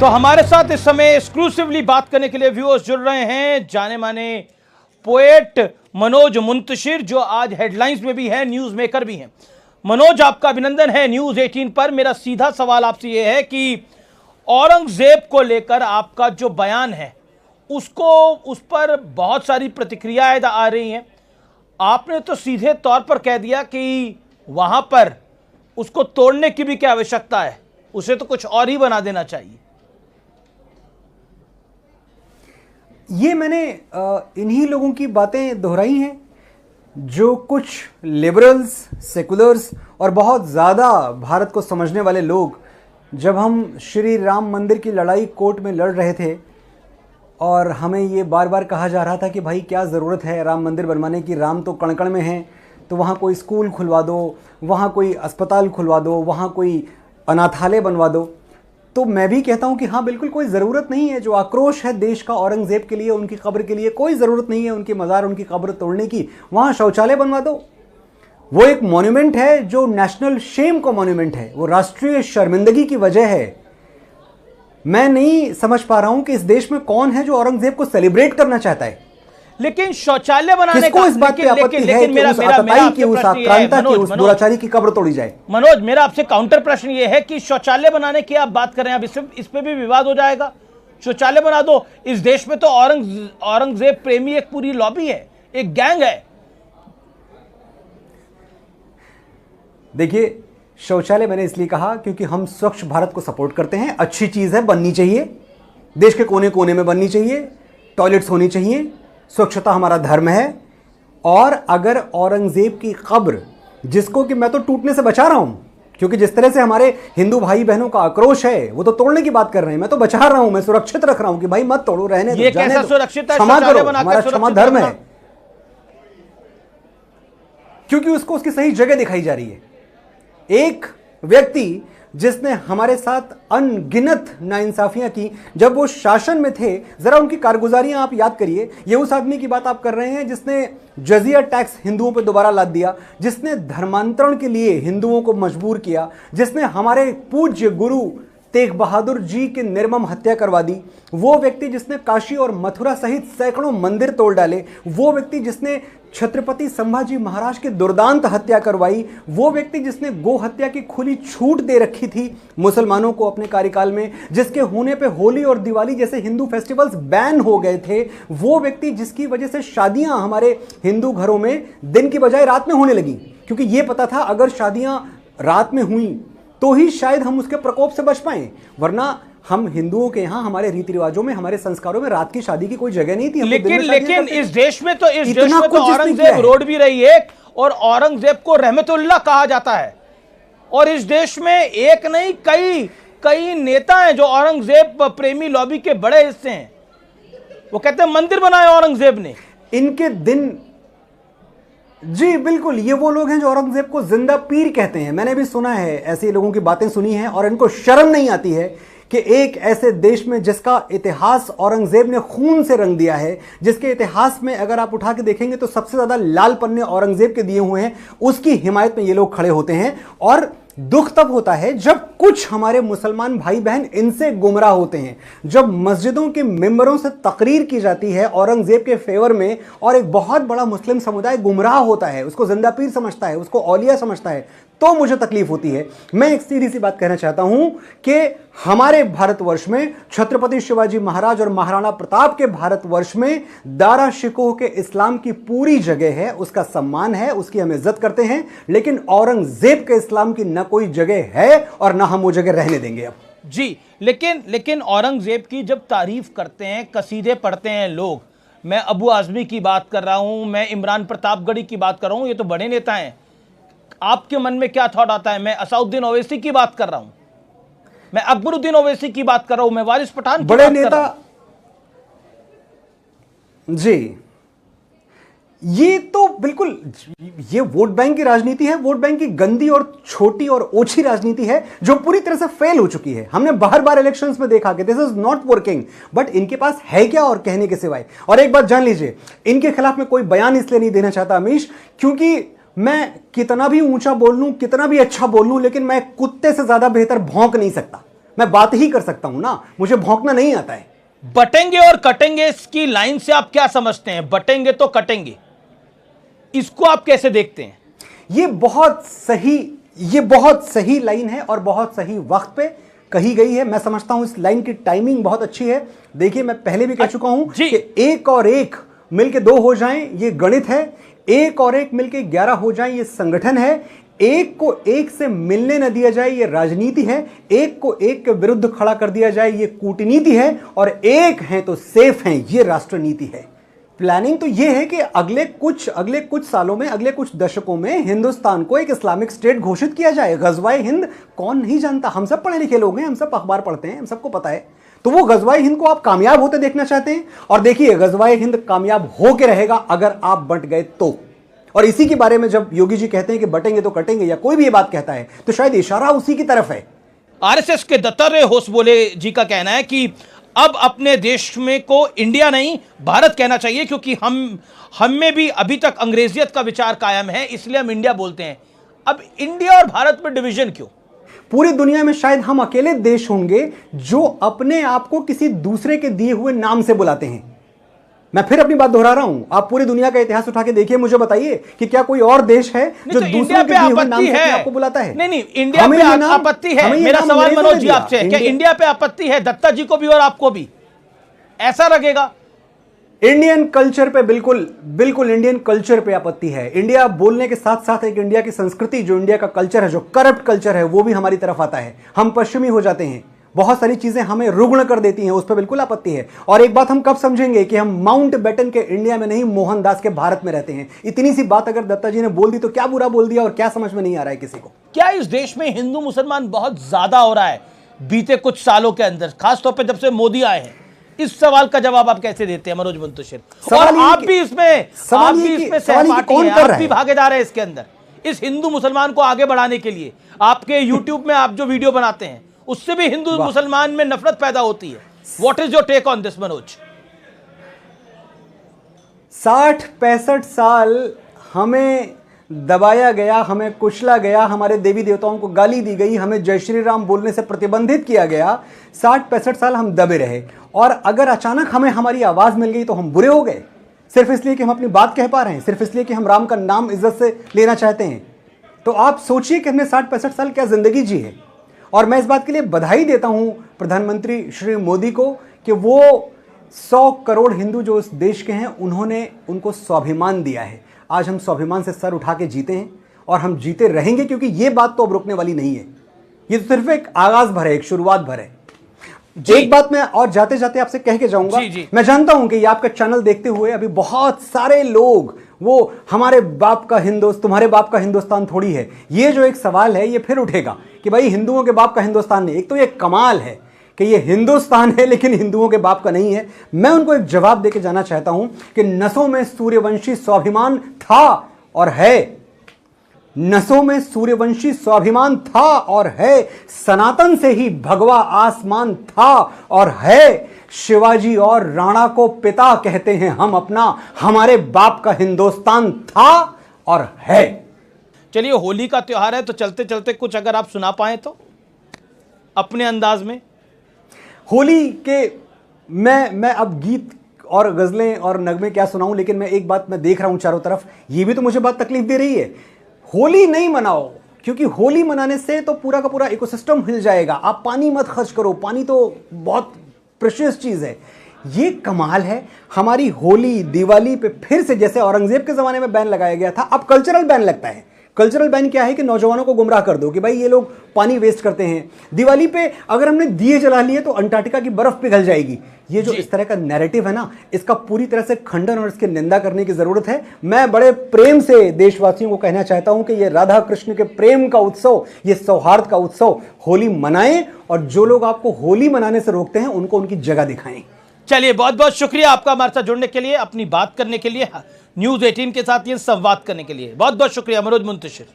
तो हमारे साथ इस समय एक्सक्लूसिवली बात करने के लिए व्यूअर्स जुड़ रहे हैं जाने माने पोएट मनोज मुंतशिर, जो आज हेडलाइंस में भी है, न्यूज मेकर भी हैं। मनोज, आपका अभिनंदन है न्यूज 18 पर। मेरा सीधा सवाल आपसे यह है कि औरंगजेब को लेकर आपका जो बयान है उस पर बहुत सारी प्रतिक्रियाएं आ रही हैं। आपने तो सीधे तौर पर कह दिया कि वहां पर उसको तोड़ने की भी क्या आवश्यकता है, उसे तो कुछ और ही बना देना चाहिए। ये मैंने इन्हीं लोगों की बातें दोहराई हैं जो कुछ लिबरल्स, सेकुलर्स और बहुत ज़्यादा भारत को समझने वाले लोग, जब हम श्री राम मंदिर की लड़ाई कोर्ट में लड़ रहे थे और हमें ये बार बार कहा जा रहा था कि भाई क्या ज़रूरत है राम मंदिर बनवाने की, राम तो कण कण में हैं, तो वहाँ कोई स्कूल खुलवा दो, वहाँ कोई अस्पताल खुलवा दो, वहाँ कोई अनाथालय बनवा दो। तो मैं भी कहता हूं कि हाँ, बिल्कुल कोई ज़रूरत नहीं है। जो आक्रोश है देश का औरंगजेब के लिए, उनकी कब्र के लिए, कोई ज़रूरत नहीं है उनकी मज़ार, उनकी कब्र तोड़ने की। वहाँ शौचालय बनवा दो। वो एक मॉन्यूमेंट है जो नेशनल शेम का मॉन्यूमेंट है, वो राष्ट्रीय शर्मिंदगी की वजह है। मैं नहीं समझ पा रहा हूं कि इस देश में कौन है जो औरंगजेब को सेलिब्रेट करना चाहता है। लेकिन शौचालय बनाने का इस बात पे आपत्ति है कि उस आतताई की, उस आक्रांता की, उस दुराचारी की कब्र तोड़ी जाए। मनोज, मेरा आपसे काउंटर प्रश्न ये है कि शौचालय बनाने की आप बात कर रहे हैं, अब इस पे भी विवाद हो जाएगा। शौचालय बना दो। इस देश में तो औरंगजेब प्रेमी एक पूरी लॉबी है, एक गैंग है। देखिए, शौचालय मैंने इसलिए कहा क्योंकि हम स्वच्छ भारत को सपोर्ट करते हैं। अच्छी चीज है, बननी चाहिए, देश के कोने कोने में बननी चाहिए, टॉयलेट्स होनी चाहिए, स्वच्छता हमारा धर्म है। और अगर औरंगजेब की कब्र, जिसको कि मैं तो टूटने से बचा रहा हूं, क्योंकि जिस तरह से हमारे हिंदू भाई बहनों का आक्रोश है, वो तो तोड़ने की बात कर रहे हैं, मैं तो बचा रहा हूं, मैं सुरक्षित रख रहा हूं कि भाई मत तोड़ो, रहने दो, ये कैसा सुरक्षित है? क्षमा करो, हमारा क्षमा धर्म है, क्योंकि उसको उसकी सही जगह दिखाई जा रही है। एक व्यक्ति जिसने हमारे साथ अनगिनत नाइंसाफियां की जब वो शासन में थे, जरा उनकी कारगुजारियां आप याद करिए। ये उस आदमी की बात आप कर रहे हैं जिसने जजिया टैक्स हिंदुओं पर दोबारा लाद दिया, जिसने धर्मांतरण के लिए हिंदुओं को मजबूर किया, जिसने हमारे पूज्य गुरु तेग बहादुर जी की निर्मम हत्या करवा दी, वो व्यक्ति जिसने काशी और मथुरा सहित सैकड़ों मंदिर तोड़ डाले, वो व्यक्ति जिसने छत्रपति संभाजी महाराज की दुर्दांत हत्या करवाई, वो व्यक्ति जिसने गो हत्या की खुली छूट दे रखी थी मुसलमानों को अपने कार्यकाल में, जिसके होने पे होली और दिवाली जैसे हिंदू फेस्टिवल्स बैन हो गए थे, वो व्यक्ति जिसकी वजह से शादियां हमारे हिंदू घरों में दिन की बजाय रात में होने लगी, क्योंकि ये पता था अगर शादियां रात में हुई तो ही शायद हम उसके प्रकोप से बच पाए, वरना हम हिंदुओं के यहाँ हमारे रीति रिवाजों में, हमारे संस्कारों में रात की शादी की कोई जगह नहीं थी। लेकिन इस देश में तो औरंगजेब रोड भी रही है और औरंगजेब को रहमतुल्लाह कहा जाता है। और इस देश में एक नहीं कई नेता हैं जो औरंगजेब प्रेमी लॉबी के बड़े हिस्से हैं। वो कहते हैं मंदिर बनाया औरंगजेब ने। इनके दिन, जी बिल्कुल, ये वो लोग हैं जो औरंगजेब को जिंदा पीर कहते हैं। मैंने भी सुना है, ऐसे लोगों की बातें सुनी हैं, और इनको शर्म नहीं आती है कि एक ऐसे देश में जिसका इतिहास औरंगजेब ने खून से रंग दिया है, जिसके इतिहास में अगर आप उठा के देखेंगे तो सबसे ज्यादा लाल पन्ने औरंगजेब के दिए हुए हैं, उसकी हिमायत में ये लोग खड़े होते हैं। और दुख तब होता है जब कुछ हमारे मुसलमान भाई बहन इनसे गुमराह होते हैं, जब मस्जिदों के मेंबरों से तकरीर की जाती है औरंगजेब के फेवर में, और एक बहुत बड़ा मुस्लिम समुदाय गुमराह होता है, उसको जिंदा पीर समझता है, उसको औलिया समझता है, तो मुझे तकलीफ होती है। मैं एक सीधी सी बात कहना चाहता हूं कि हमारे भारतवर्ष में, छत्रपति शिवाजी महाराज और महाराणा प्रताप के भारतवर्ष में, दारा शिकोह के इस्लाम की पूरी जगह है, उसका सम्मान है, उसकी हम इज्जत करते हैं। लेकिन औरंगजेब के इस्लाम की न कोई जगह है और ना हम वो जगह रहने देंगे अब। जी, लेकिन औरंगजेब की जब तारीफ करते हैं, कसीदे पढ़ते हैं लोग, मैं अबू आजमी की बात कर रहा हूं, मैं इमरान प्रतापगढ़ी की बात कर रहा हूं, ये तो बड़े नेता हैं। आपके मन में क्या थॉट आता है? मैं असदुद्दीन ओवैसी की बात कर रहा हूं, मैं अकबरुद्दीन ओवैसी की बात कर रहा हूं, मैं वारिस पठान की बड़े बात नेता कर रहा हूं। जी, ये तो बिल्कुल, ये वोट बैंक की राजनीति है, वोट बैंक की गंदी और छोटी और ओछी राजनीति है जो पूरी तरह से फेल हो चुकी है। हमने बार बार इलेक्शंस में देखा कि this is not working, but इनके पास है क्या और कहने के सिवाय। और एक बात जान लीजिए, इनके खिलाफ मैं कोई बयान इसलिए नहीं देना चाहता अमीश, क्योंकि मैं कितना भी ऊंचा बोल लूं, कितना भी अच्छा बोल लूं, लेकिन मैं कुत्ते से ज्यादा बेहतर भौंक नहीं सकता। मैं बात ही कर सकता हूं ना, मुझे भौंकना नहीं आता है। बटेंगे और कटेंगे इसकी लाइन से आप क्या समझते हैं? बटेंगे तो कटेंगे, इसको आप कैसे देखते हैं? ये बहुत सही लाइन है और बहुत सही वक्त पे कही गई है। मैं समझता हूं इस लाइन की टाइमिंग बहुत अच्छी है। देखिए, मैं पहले भी कह चुका हूं कि 1 और 1 मिलके 2 हो जाएं, ये गणित है। 1 और 1 मिलके 11 हो जाएं, ये संगठन है। 1 को 1 से मिलने न दिया जाए, ये राजनीति है। 1 को 1 के विरुद्ध खड़ा कर दिया जाए, ये कूटनीति है। और 1 है तो सेफ है, ये राष्ट्रनीति है। प्लानिंग तो यह है कि अगले कुछ सालों में, अगले कुछ दशकों में हिंदुस्तान को एक इस्लामिक स्टेट घोषित किया जाए। गजवाए हिंद कौन नहीं जानता? हम सब पढ़े लिखे लोग हैं, हम सब अखबार पढ़ते हैं, हम सबको पता है। तो वो गजवाए हिंद को आप कामयाब होते देखना चाहते हैं। और देखिए, गजवाए हिंद कामयाब होके रहेगा अगर आप बंट गए तो। और इसी के बारे में जब योगी जी कहते हैं कि बटेंगे तो कटेंगे, या कोई भी ये बात कहता है, तो शायद इशारा उसी की तरफ है। आरएसएस के दत्तात्रेय होसबोले जी का कहना है कि अब अपने देश में को इंडिया नहीं भारत कहना चाहिए, क्योंकि हम में भी अभी तक अंग्रेजियत का विचार कायम है, इसलिए हम इंडिया बोलते हैं। अब इंडिया और भारत में डिवीजन क्यों? पूरी दुनिया में शायद हम अकेले देश होंगे जो अपने आप को किसी दूसरे के दिए हुए नाम से बुलाते हैं। मैं फिर अपनी बात दोहरा रहा हूं, आप पूरी दुनिया का इतिहास उठा के देखिए, मुझे बताइए कि क्या कोई और देश है जो तो दूसरों के दिए हुए नाम से आपको बुलाता है? नहीं, इंडिया पे आपत्ति है। मेरा सवाल मनोज जी आपसे है, क्या इंडिया पे आपत्ति है दत्ता जी को भी और आपको भी? ऐसा लगेगा इंडियन कल्चर पे बिल्कुल इंडियन कल्चर पे आपत्ति है। इंडिया बोलने के साथ साथ एक इंडिया की संस्कृति, जो इंडिया का कल्चर है, जो करप्ट कल्चर है, वो भी हमारी तरफ आता है। हम पश्चिमी हो जाते हैं, बहुत सारी चीजें हमें रुग्ण कर देती हैं, उस पर बिल्कुल आपत्ति है। और एक बात हम कब समझेंगे कि हम माउंट बेटन के इंडिया में नहीं, मोहनदास के भारत में रहते हैं। इतनी सी बात अगर दत्ता जी ने बोल दी तो क्या बुरा बोल दिया और क्या समझ में नहीं आ रहा है किसी को? क्या इस देश में हिंदू मुसलमान बहुत ज्यादा हो रहा है बीते कुछ सालों के अंदर, खासतौर पर जब से मोदी आए हैं? इस सवाल का जवाब आप कैसे देते हैं मनोज मुंतशिर? और आप भी इसमें सहपाठी हैं, आप भी भागीदार हैं इसके अंदर, इस हिंदू मुसलमान को आगे बढ़ाने के लिए। आपके यूट्यूब में आप जो वीडियो बनाते हैं उससे भी हिंदू मुसलमान में नफरत पैदा होती है। What is your take on this Manoj? 60-65 साल हमें दबाया गया, हमें कुचला गया, हमारे देवी देवताओं को गाली दी गई, हमें जय श्री राम बोलने से प्रतिबंधित किया गया। 60-65 साल हम दबे रहे, और अगर अचानक हमें हमारी आवाज मिल गई तो हम बुरे हो गए, सिर्फ इसलिए कि हम अपनी बात कह पा रहे हैं, सिर्फ इसलिए कि हम राम का नाम इज्जत से लेना चाहते हैं। तो आप सोचिए कि हमने 60-65 साल क्या जिंदगी जी है। और मैं इस बात के लिए बधाई देता हूं प्रधानमंत्री श्री मोदी को कि वो 100 करोड़ हिंदू जो इस देश के हैं, उन्होंने उनको स्वाभिमान दिया है। आज हम स्वाभिमान से सर उठा के जीते हैं और हम जीते रहेंगे, क्योंकि ये बात तो अब रुकने वाली नहीं है। ये तो सिर्फ एक आगाज भर है, एक शुरुआत भर है। एक बात मैं और जाते जाते आपसे कह के जाऊंगा, मैं जानता हूं कि ये आपका चैनल देखते हुए अभी बहुत सारे लोग, वो हमारे बाप का हिंदुस्तान, तुम्हारे बाप का हिंदुस्तान थोड़ी है, ये जो एक सवाल है ये फिर उठेगा कि भाई हिंदुओं के बाप का हिंदुस्तान नहीं। एक तो ये कमाल है कि ये हिंदुस्तान है लेकिन हिंदुओं के बाप का नहीं है। मैं उनको एक जवाब देके जाना चाहता हूं कि नसों में सूर्यवंशी स्वाभिमान था और है, नसों में सूर्यवंशी स्वाभिमान था और है, सनातन से ही भगवा आसमान था और है। शिवाजी और राणा को पिता कहते हैं हम अपना, हमारे बाप का हिंदुस्तान था और है। चलिए, होली का त्योहार है तो चलते चलते कुछ अगर आप सुना पाए तो अपने अंदाज में। होली के मैं अब गीत और गजलें और नगमे क्या सुनाऊं, लेकिन मैं एक बात मैं देख रहा हूं चारों तरफ, ये भी तो मुझे बात तकलीफ दे रही है। होली नहीं मनाओ, क्योंकि होली मनाने से तो पूरा का पूरा इकोसिस्टम हिल जाएगा। आप पानी मत खर्च करो, पानी तो बहुत प्रेशियस चीज है। ये कमाल है, हमारी होली दिवाली पे फिर से, जैसे औरंगजेब के जमाने में बैन लगाया गया था, अब कल्चरल बैन लगता है। कल्चरल बैन क्या है कि नौजवानों को गुमराह कर दो कि भाई ये लोग पानी वेस्ट करते हैं। दिवाली पे अगर हमने दिए जला लिए तो अंटार्कटिका की बर्फ पिघल जाएगी। ये जो इस तरह का नैरेटिव है ना, इसका पूरी तरह से खंडन और इसकी निंदा करने की जरूरत है। मैं बड़े प्रेम से देशवासियों को कहना चाहता हूं कि ये राधा कृष्ण के प्रेम का उत्सव, ये सौहार्द का उत्सव, होली मनाएं, और जो लोग आपको होली मनाने से रोकते हैं उनको उनकी जगह दिखाएं। चलिए, बहुत बहुत शुक्रिया आपका हमारे साथ जुड़ने के लिए, अपनी बात करने के लिए, न्यूज़ 18 के साथ ये संवाद करने के लिए बहुत बहुत शुक्रिया मनोज मुंतशिर।